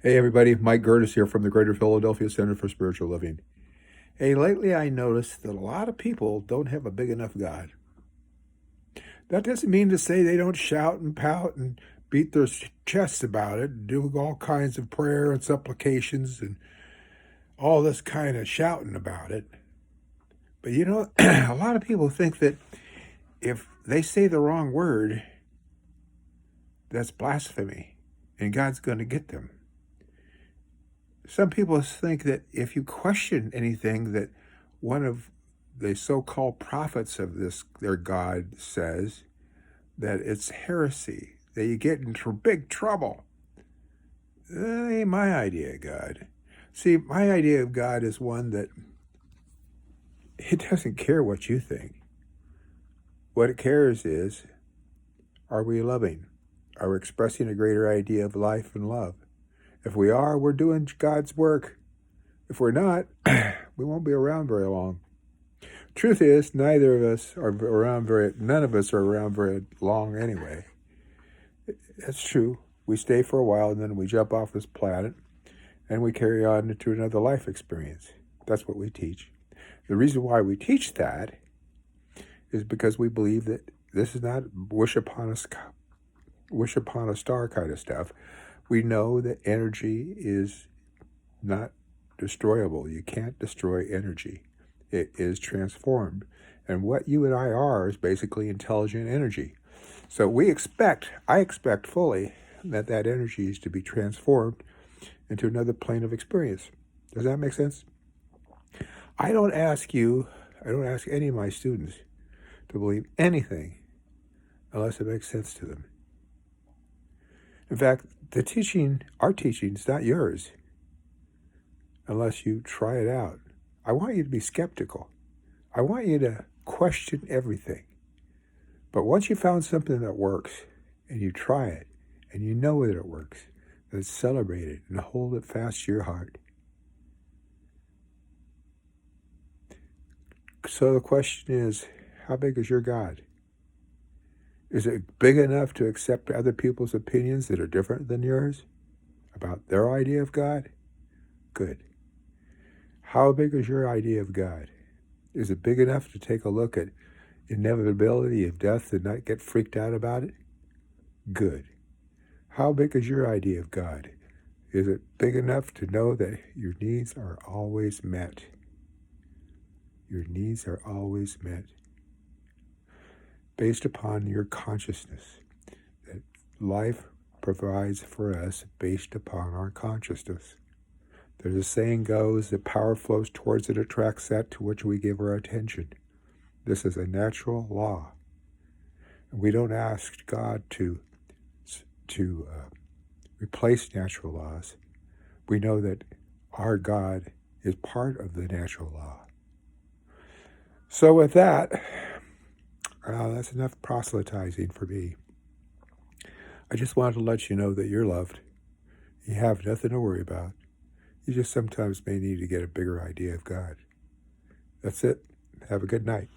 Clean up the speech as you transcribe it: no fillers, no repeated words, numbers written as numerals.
Hey everybody, Mike Gerdes here from the Greater Philadelphia Center for Spiritual Living. Hey, lately I noticed that a lot of people don't have a big enough God. That doesn't mean to say they don't shout and pout and beat their chests about it, and do all kinds of prayer and supplications and all this kind of shouting about it. But a lot of people think that if they say the wrong word, that's blasphemy and God's going to get them. Some people think that if you question anything that one of the so-called prophets of their God says, that it's heresy, that you get into big trouble. That ain't my idea of God. See, my idea of God is one that it doesn't care what you think. What it cares is, are we loving? Are we expressing a greater idea of life and love? If we are, we're doing God's work. If we're not, we won't be around very long. Truth is, none of us are around very long anyway. That's true. We stay for a while and then we jump off this planet and we carry on into another life experience. That's what we teach. The reason why we teach that is because we believe that this is not wish upon a star kind of stuff. We know that energy is not destroyable. You can't destroy energy. It is transformed. And what you and I are is basically intelligent energy. So I expect fully that energy is to be transformed into another plane of experience. Does that make sense? I don't ask any of my students to believe anything unless it makes sense to them. In fact, our teaching is not yours unless you try it out. I want you to be skeptical. I want you to question everything. But once you found something that works and you try it and you know that it works, then celebrate it and hold it fast to your heart. So the question is, how big is your God? Is it big enough to accept other people's opinions that are different than yours about their idea of God? Good. How big is your idea of God? Is it big enough to take a look at inevitability of death and not get freaked out about it? Good. How big is your idea of God? Is it big enough to know that your needs are always met? Your needs are always met based upon your consciousness, that life provides for us based upon our consciousness. There's a saying goes that power flows towards it, attracts that to which we give our attention. This is a natural law. We don't ask God to replace natural laws. We know that our God is part of the natural law. So with that, that's enough proselytizing for me. I just wanted to let you know that you're loved. You have nothing to worry about. You just sometimes may need to get a bigger idea of God. That's it. Have a good night.